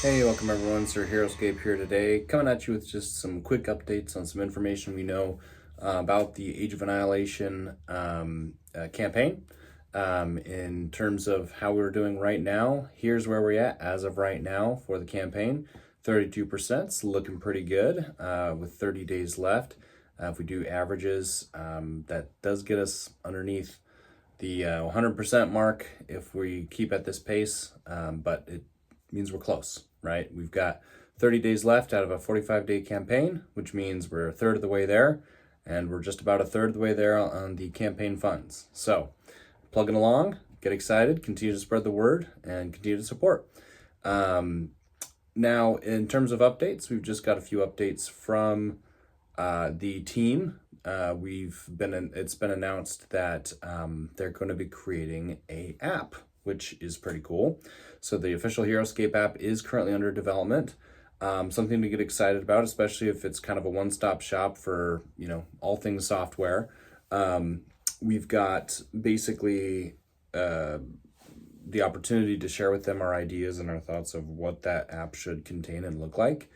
Hey, welcome everyone. Sir Heroscape here today, coming at you with just some quick updates on some information we know about the Age of Annihilation campaign. In terms of how we're doing right now, here's where we're at as of right now for the campaign. 32%, it's looking pretty good with 30 days left. If we do averages, that does get us underneath the 100% mark if we keep at this pace, but it means we're close, right? We've got 30 days left out of a 45-day campaign, which means we're a third of the way there, and we're just about a third of the way there on the campaign funds. So plugging along, get excited, continue to spread the word, and continue to support. Now, in terms of updates, we've just got a few updates from the team. It's been announced that they're going to be creating a app, which is pretty cool. So the official Heroscape app is currently under development. Something to get excited about, especially if it's kind of a one-stop shop for, all things software. We've got basically the opportunity to share with them our ideas and our thoughts of what that app should contain and look like.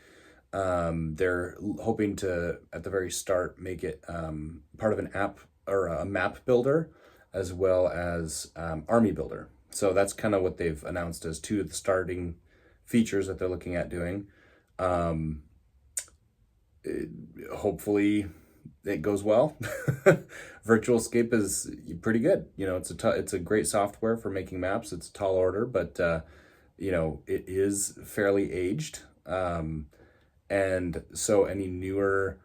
They're hoping to, at the very start, make it part of an app or a map builder, as well as army builder. So that's kind of what they've announced as two of the starting features that they're looking at doing. Hopefully it goes well. Virtualscape is pretty good. It's a great software for making maps. It's a tall order, but it is fairly aged. And so any newer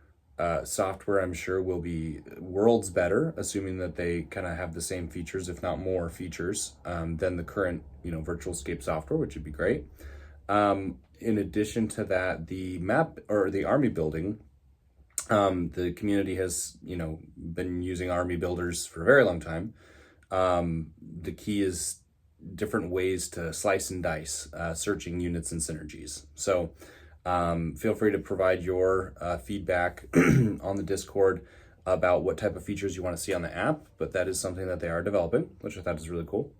software, I'm sure, will be worlds better, assuming that they kind of have the same features, if not more features, than the current, Virtualscape software, which would be great. In addition to that, the map or the army building, the community has, been using army builders for a very long time. The key is different ways to slice and dice, searching units and synergies. So feel free to provide your feedback on the Discord about what type of features you want to see on the app, but that is something that they are developing, which I thought is really cool.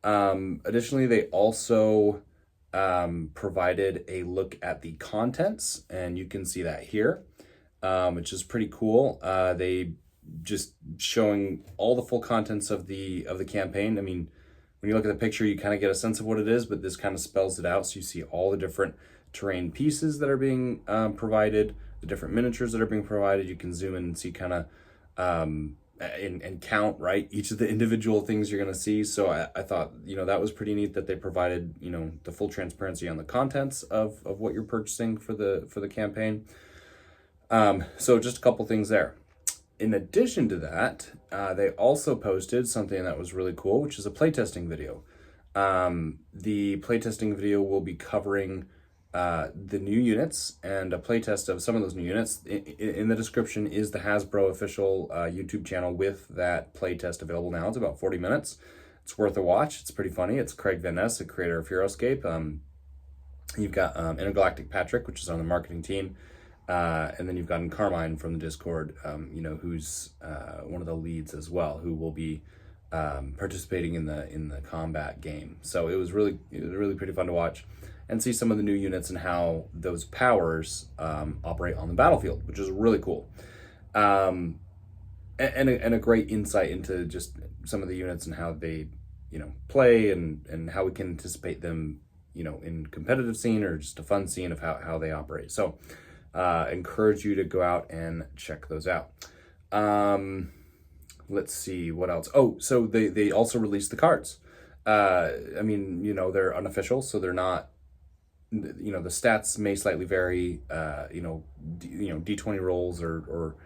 Additionally, they also provided a look at the contents, and you can see that here, which is pretty cool. They just showing all the full contents of the campaign. I mean, when you look at the picture, you kind of get a sense of what it is, but this kind of spells it out. So you see all the different terrain pieces that are being provided, the different miniatures that are being provided. You can zoom in and see kind of and count, right, each of the individual things you're going to see. So I thought, that was pretty neat that they provided, the full transparency on the contents of what you're purchasing for the campaign. So just a couple things there. In addition to that, they also posted something that was really cool, which is a playtesting video. The playtesting video will be covering the new units and a playtest of some of those new units. In the description is the Hasbro official YouTube channel with that playtest available now. It's about 40 minutes. It's worth a watch. It's pretty funny. It's Craig Van Ness, the creator of Heroscape. You've got Intergalactic Patrick, which is on the marketing team. And then you've gotten Carmine from the Discord, who's one of the leads as well, who will be participating in the combat game. So it was really pretty fun to watch and see some of the new units and how those powers operate on the battlefield, which is really cool. And a great insight into just some of the units and how they, play and how we can anticipate them, in competitive scene or just a fun scene of how they operate. So encourage you to go out and check those out. Let's see what else. Oh, so they also released the cards. They're unofficial, so they're not, the stats may slightly vary, D20 rolls or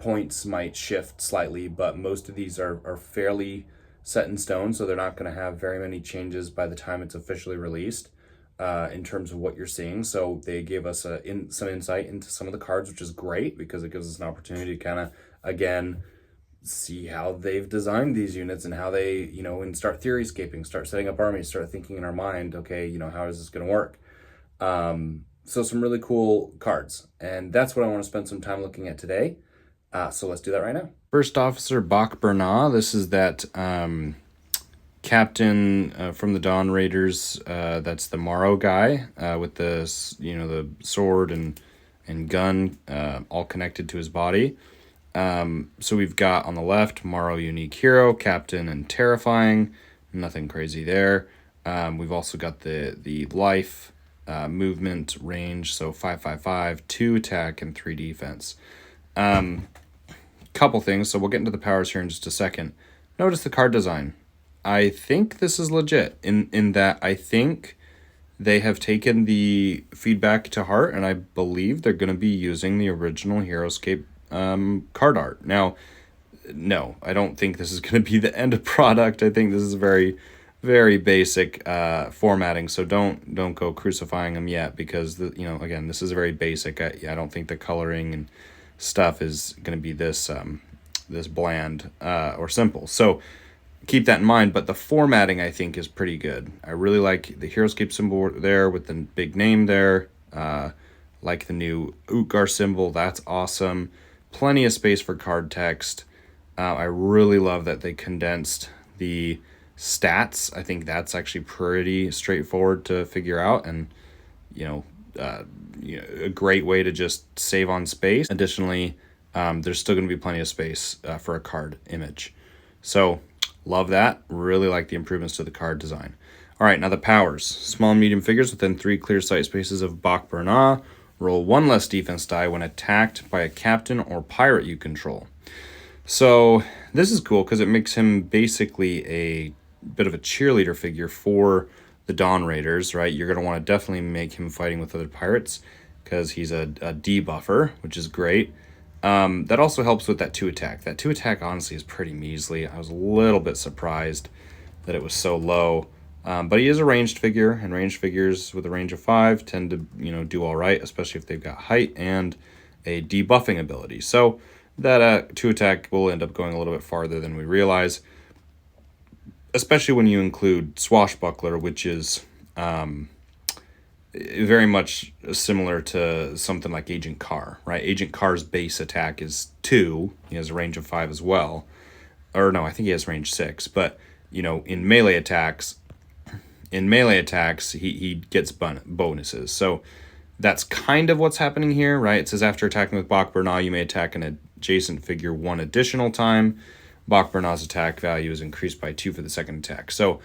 points might shift slightly, but most of these are fairly set in stone, so they're not going to have very many changes by the time it's officially released in terms of what you're seeing. So they gave us some insight into some of the cards, which is great because it gives us an opportunity to kind of, again, see how they've designed these units and how they, and start theoryscaping, start setting up armies, start thinking in our mind, okay, how is this going to work? So some really cool cards, and that's what I want to spend some time looking at today. So let's do that right now. First Officer Bach Bernal. This is that Captain from the Dawn Raiders, that's the Morrow guy with the the sword and gun all connected to his body. So we've got on the left Morrow Unique Hero, Captain, and Terrifying. Nothing crazy there. We've also got the life, movement, range, so 5/5/5, 2 attack, and 3 defense. Couple things, so we'll get into the powers here in just a second. Notice the card design. I think this is legit in that I think they have taken the feedback to heart, and I believe they're going to be using the original Heroscape card art. Now, no, I don't think this is going to be the end product. I think this is very, very basic formatting, so don't go crucifying them yet, because again, this is very basic. I don't think the coloring and stuff is going to be this this bland or simple. So keep that in mind, but the formatting I think is pretty good. I really like the Heroscape symbol there with the big name there. Like the new Utgar symbol, that's awesome. Plenty of space for card text. I really love that they condensed the stats. I think that's actually pretty straightforward to figure out, and a great way to just save on space. Additionally, there's still going to be plenty of space for a card image. So love that. Really like the improvements to the card design. All right, now the powers. Small and medium figures within 3 clear sight spaces of Bach Bernal. Roll 1 less defense die when attacked by a captain or pirate you control. So this is cool because it makes him basically a bit of a cheerleader figure for the Dawn Raiders, right? You're going to want to definitely make him fighting with other pirates because he's a debuffer, which is great. That also helps with that 2 attack. That 2 attack honestly is pretty measly. I was a little bit surprised that it was so low. But he is a ranged figure, and ranged figures with a range of 5 tend to, do all right, especially if they've got height and a debuffing ability. So that 2 attack will end up going a little bit farther than we realize, especially when you include Swashbuckler, which is very much similar to something like Agent Carr, right? Agent Carr's base attack is 2. He has a range of 5 as well. Or no, I think he has range 6. But, in melee attacks, he gets bonuses. So that's kind of what's happening here, right? It says after attacking with Bach Bernal, you may attack an adjacent figure 1 additional time. Bach Bernal's attack value is increased by 2 for the second attack. So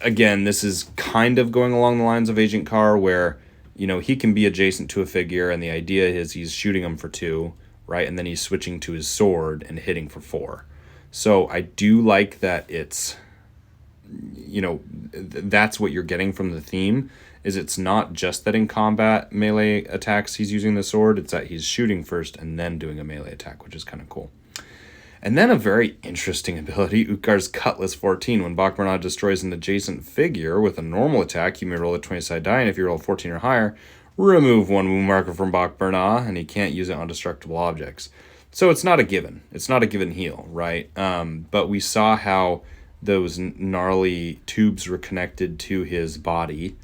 again, this is kind of going along the lines of Agent Carr, where, he can be adjacent to a figure, and the idea is he's shooting him for 2, right? And then he's switching to his sword and hitting for 4. So I do like that it's, that's what you're getting from the theme, is it's not just that in combat melee attacks he's using the sword, it's that he's shooting first and then doing a melee attack, which is kind of cool. And then a very interesting ability, Utgar's Cutlass 14. When Bach Bernal destroys an adjacent figure with a normal attack, you may roll a 20-sided die, and if you roll 14 or higher, remove 1 wound marker from Bach Bernal, and he can't use it on destructible objects. So it's not a given. It's not a given heal, right? But we saw how those gnarly tubes were connected to his body.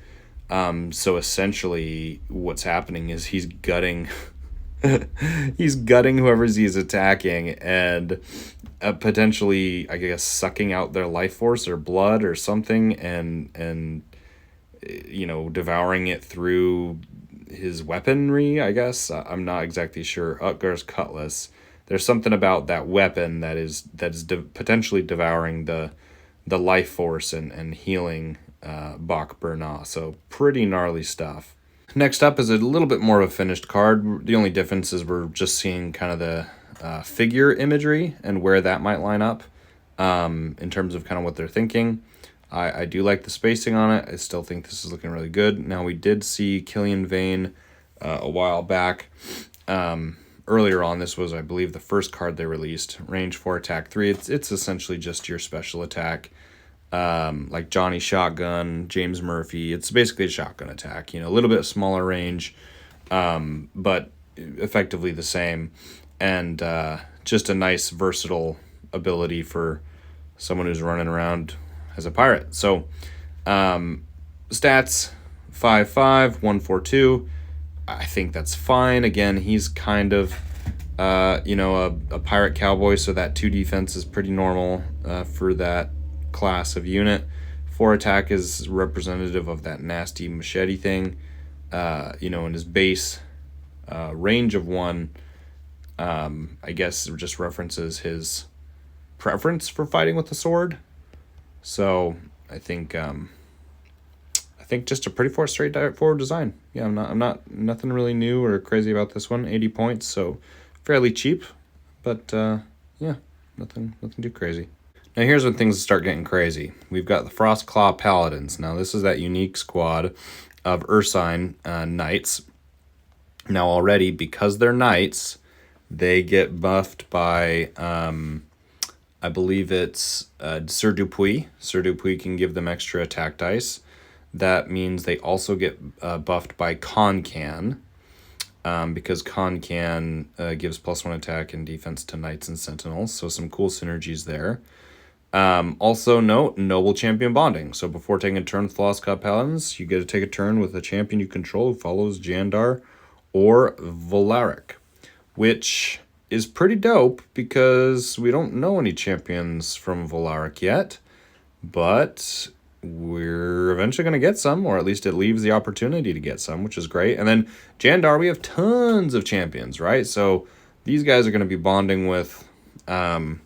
So essentially what's happening is he's gutting... he's gutting whoever he's attacking and potentially, I guess, sucking out their life force or blood or something, and devouring it through his weaponry, I guess. I'm not exactly sure. Utgar's Cutlass. There's something about that weapon that is potentially devouring the life force and healing Bach Bernal. So pretty gnarly stuff. Next up is a little bit more of a finished card. The only difference is we're just seeing kind of the figure imagery and where that might line up in terms of kind of what they're thinking. I do like the spacing on it. I still think this is looking really good. Now, we did see Killian Vane a while back. Earlier on, this was, I believe, the first card they released. Range 4, attack 3. It's essentially just your special attack. Like Johnny Shotgun, James Murphy. It's basically a shotgun attack, a little bit smaller range, but effectively the same. And just a nice versatile ability for someone who's running around as a pirate. So stats 5/5, 1/4/2. I think that's fine. Again, he's kind of a pirate cowboy, so that 2 defense is pretty normal for that class of unit. 4 attack is representative of that nasty machete thing. You know, in his base range of 1, I guess it just references his preference for fighting with the sword. So I think just a pretty straightforward design. Yeah, I'm not nothing really new or crazy about this one. 80 points, so fairly cheap, but yeah, nothing too crazy. Now here's when things start getting crazy. We've got the Frostclaw Paladins. Now this is that unique squad of Ursine knights. Now already, because they're knights, they get buffed by I believe it's Sir Dupuis. Sir Dupuis can give them extra attack dice. That means they also get buffed by Concan, because Concan gives +1 attack and defense to knights and sentinels. So some cool synergies there. Also note Noble Champion Bonding. So before taking a turn with Frostclaw Paladins, you get to take a turn with a champion you control who follows Jandar or Maladrix, which is pretty dope because we don't know any champions from Maladrix yet, but we're eventually going to get some, or at least it leaves the opportunity to get some, which is great. And then Jandar, we have tons of champions, right? So these guys are going to be bonding with, well,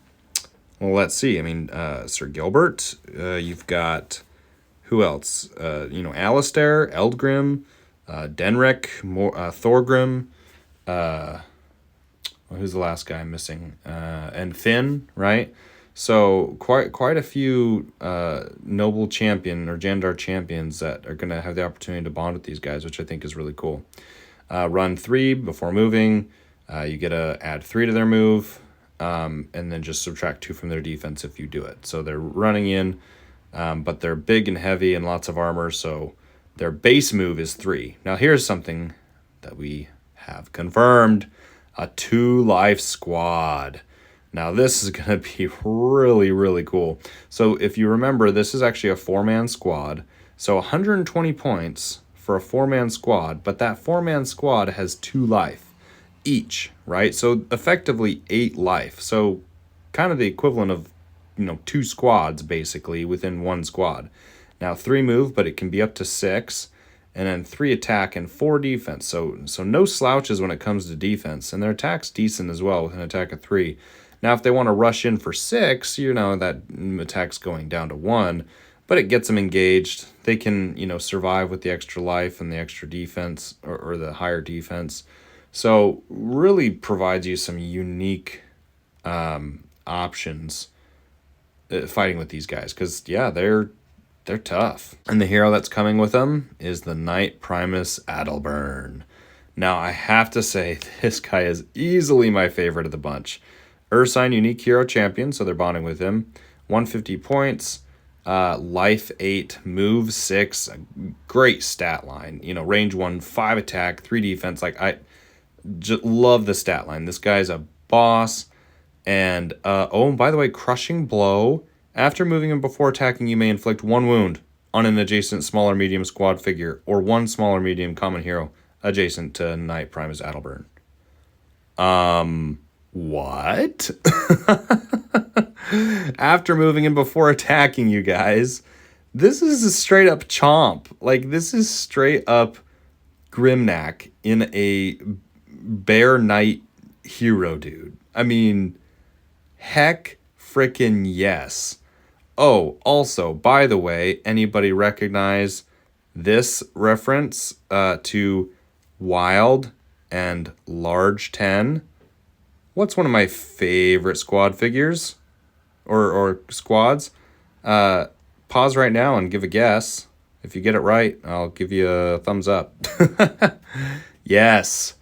let's see. I mean, Sir Gilbert, you've got, who else? You know, Alistair, Eldgrim, Denric, Thorgrim, who's the last guy I'm missing? And Finn, right? So quite a few noble champion or Jandar champions that are going to have the opportunity to bond with these guys, which I think is really cool. Run 3 before moving. You get to add 3 to their move, and then just subtract 2 from their defense if you do it. So they're running in, but they're big and heavy and lots of armor, so their base move is 3. Now here's something that we have confirmed. A 2-life squad. Now this is going to be really, really cool. So if you remember, this is actually a 4-man squad. So 120 points for a 4-man squad, but that 4-man squad has 2 life each, right? So effectively 8 life. So kind of the equivalent of, you know, 2 squads basically within 1 squad. Now 3 move, but it can be up to 6. And then 3 attack and 4 defense. So no slouches when it comes to defense. And their attack's decent as well with an attack of 3. Now, if they want to rush in for 6, you know, that attack's going down to 1. But it gets them engaged. They can, you know, survive with the extra life and the extra defense or the higher defense. So really provides you some unique options fighting with these guys. Because, yeah, they're tough. And the hero that's coming with them is the Knight Primus Adalbern. Now, I have to say, this guy is easily my favorite of the bunch. Ursine, unique hero champion, so they're bonding with him. 150 points, life 8, move 6, a great stat line. You know, range 1, 5 attack, 3 defense. Like, I just love the stat line. This guy's a boss. And, oh, and by the way, crushing blow. After moving and before attacking, you may inflict 1 wound on an adjacent small or medium squad figure or 1 small or medium common hero adjacent to Knight Primus Adalbern. What? After moving and before attacking, you guys, this is a straight up chomp. Like, this is straight up Grimnack in a Bear Knight hero, dude. I mean, heck frickin' yes. Oh, also, by the way, anybody recognize this reference to Wild and Large 10? What's one of my favorite squad figures? Or squads? Pause right now and give a guess. If you get it right, I'll give you a thumbs up. Yes.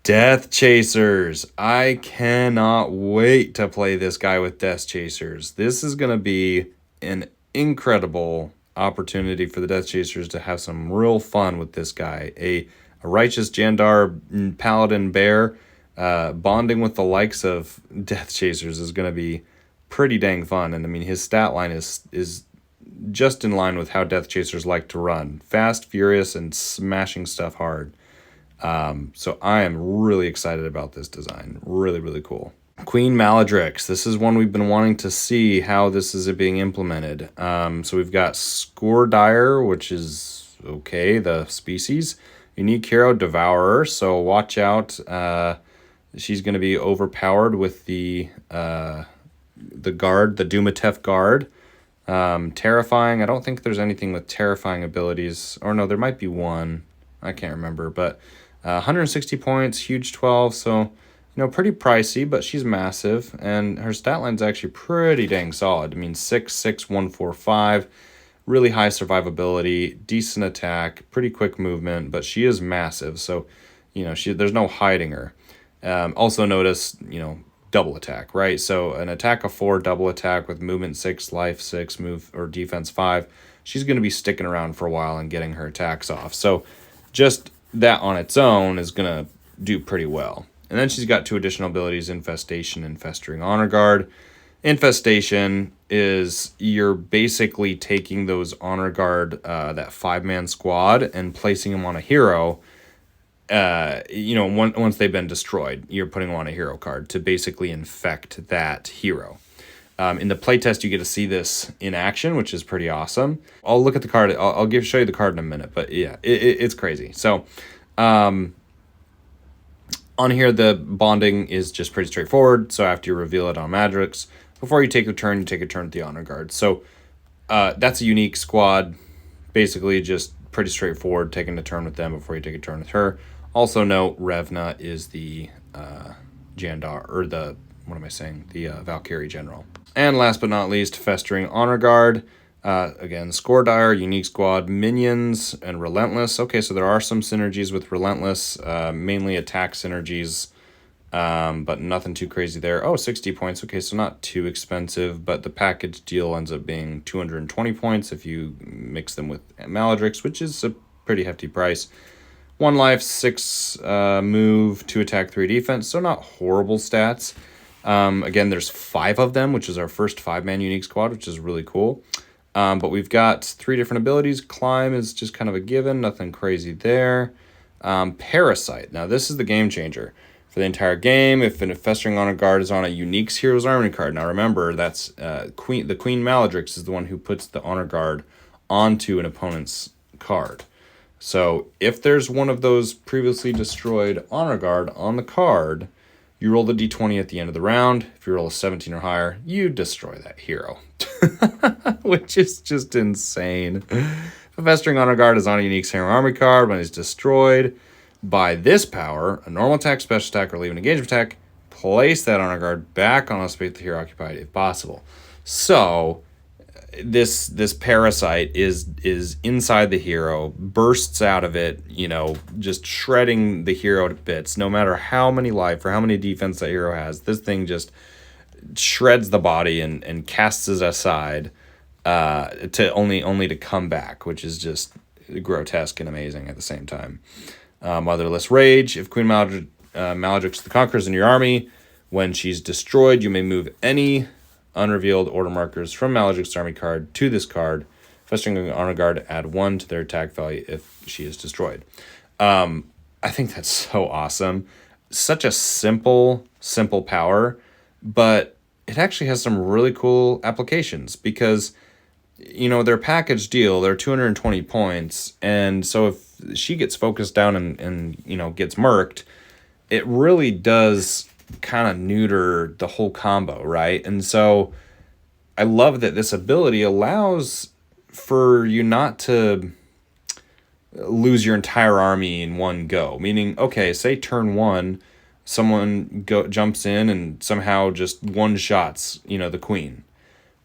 Death Chasers. I cannot wait to play this guy with Death Chasers. This is going to be an incredible opportunity for the Death Chasers to have some real fun with this guy. A righteous Jandar Paladin Bear bonding with the likes of Death Chasers is going to be pretty dang fun. And I mean, his stat line is just in line with how Death Chasers like to run. Fast, furious, and smashing stuff hard. So I am really excited about this design. Really, really cool. Queen Maladrix. This is one we've been wanting to see how this is being implemented. So we've got Score Dire, which is okay, the species. Unique hero, Devourer. So watch out. She's going to be overpowered with the guard, the Dumatef guard. Terrifying. I don't think there's anything with terrifying abilities. Or no, there might be one. I can't remember. But 160 points, huge 12. So, pretty pricey, but she's massive. And her stat line's actually pretty dang solid. I mean, 6'6", 145. Really high survivability, decent attack, pretty quick movement. But she is massive. So, there's no hiding her. Also notice, double attack, right? So an attack of 4, double attack with movement 6, life 6, move or defense 5. She's going to be sticking around for a while and getting her attacks off. So just that on its own is going to do pretty well. And then she's got 2 additional abilities, Infestation and Festering Honor Guard. Infestation is you're basically taking those Honor Guard, that 5-man squad, and placing them on a hero. Once they've been destroyed, you're putting them on a hero card to basically infect that hero. In the playtest, you get to see this in action, which is pretty awesome. I'll look at the card. I'll show you the card in a minute, but yeah, it's crazy. So, on here, the bonding is just pretty straightforward. So after you reveal it on Maladrix, before you take a turn, you take a turn with the Honor Guard. So, that's a unique squad. Basically, just pretty straightforward, taking a turn with them before you take a turn with her. Also note, Revna is the Jandar, or the Valkyrie General. And last but not least, Festering Honor Guard. Again, Score Dire, Unique Squad, Minions, and Relentless. Okay, so there are some synergies with Relentless, mainly attack synergies, but nothing too crazy there. Oh, 60 points. Okay, so not too expensive, but the package deal ends up being 220 points if you mix them with Maladrix, which is a pretty hefty price. 1 life, 6 move, 2 attack, 3 defense, so not horrible stats. Again, there's 5 of them, which is our first 5-man unique squad, which is really cool. But we've got 3 different abilities. Climb is just kind of a given, nothing crazy there. Parasite. Now, this is the game changer. For the entire game, if an Festering Honor Guard is on a unique Hero's Army card. Now, remember, that's the Queen Maladrix is the one who puts the Honor Guard onto an opponent's card. So if there's one of those previously destroyed Honor Guard on the card, you roll the d20 at the end of the round. If you roll a 17 or higher, you destroy that hero. Which is just insane. If a Festering Honor Guard is on a unique Hero Army card, when it's destroyed by this power, a normal attack, special attack, or leave an engagement attack, place that Honor Guard back on a space the hero occupied if possible. So this parasite is inside the hero, bursts out of it, just shredding the hero to bits. No matter how many life or how many defense that hero has, this thing just shreds the body and casts it aside to only to come back, which is just grotesque and amazing at the same time. Motherless Rage. If Queen Maladrix the Conqueror is in your army, when she's destroyed, you may move any unrevealed order markers from Maladrix's army card to this card. Festering Honor Guard, add 1 to their attack value if she is destroyed. I think that's so awesome. Such a simple power, but it actually has some really cool applications because, their package deal, they're 220 points, and so if she gets focused down and gets murked, it really does kind of neuter the whole combo, right? And so I love that this ability allows for you not to lose your entire army in one go. Meaning, okay, say turn 1, someone jumps in and somehow just one-shots, the queen.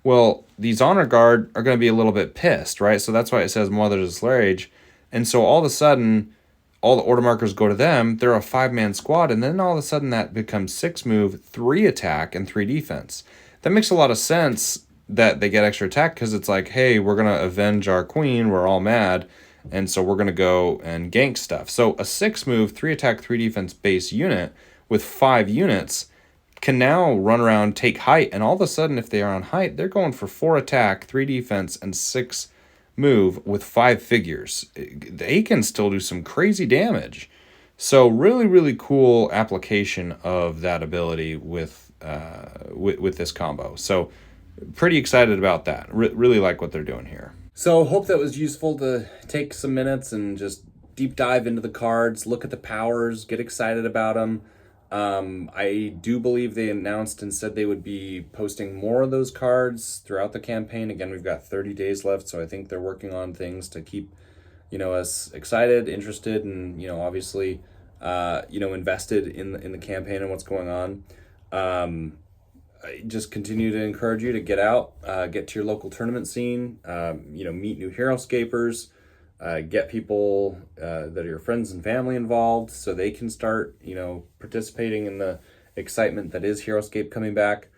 Well, these Honor Guard are going to be a little bit pissed, right? So that's why it says Motherless Rage. And so all of a sudden, all the order markers go to them. They're a 5-man squad, and then all of a sudden that becomes 6 move, 3 attack, and 3 defense. That makes a lot of sense that they get extra attack because it's like, hey, we're going to avenge our queen. We're all mad, and so we're going to go and gank stuff. So a 6 move, 3 attack, 3 defense base unit with 5 units can now run around, take height, and all of a sudden, if they are on height, they're going for 4 attack, 3 defense, and 6 move with 5 figures. They can still do some crazy damage. So really, really cool application of that ability with with this combo. So pretty excited about that. Really like what they're doing here. So hope that was useful to take some minutes and just deep dive into the cards, look at the powers, get excited about them. I do believe they announced and said they would be posting more of those cards throughout the campaign. Again, we've got 30 days left, so I think they're working on things to keep, us excited, interested, and, obviously, invested in the campaign and what's going on. I just continue to encourage you to get out, get to your local tournament scene, meet new Heroscapers, get people that are your friends and family involved so they can start, participating in the excitement that is Heroscape coming back.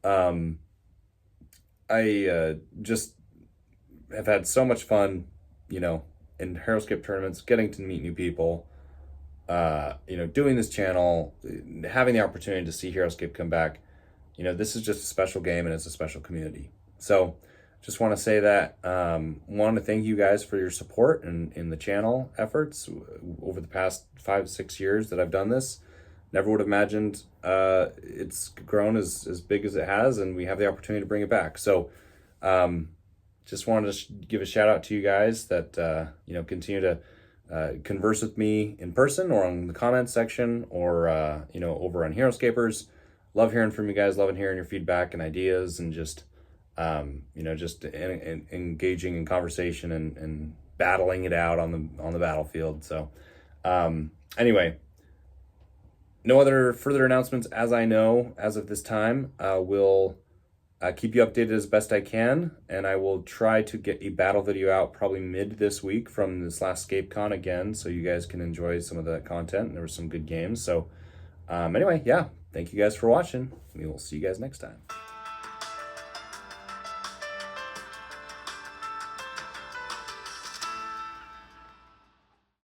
I just have had so much fun, in Heroscape tournaments, getting to meet new people, doing this channel, having the opportunity to see Heroscape come back. This is just a special game and it's a special community. So just want to say that, want to thank you guys for your support in the channel efforts over the past 5-6 years that I've done this. Never would have imagined it's grown as big as it has, and we have the opportunity to bring it back. So just wanted to give a shout out to you guys that, continue to converse with me in person or on the comments section or, over on Heroscapers. Love hearing from you guys, loving hearing your feedback and ideas, and just, engaging in conversation and battling it out on the battlefield. So anyway, no other further announcements as I know as of this time. We'll keep you updated as best I can, and I will try to get a battle video out probably mid this week from this last ScapeCon again, so you guys can enjoy some of that content. There were some good games. So anyway, yeah, thank you guys for watching. We will see you guys next time.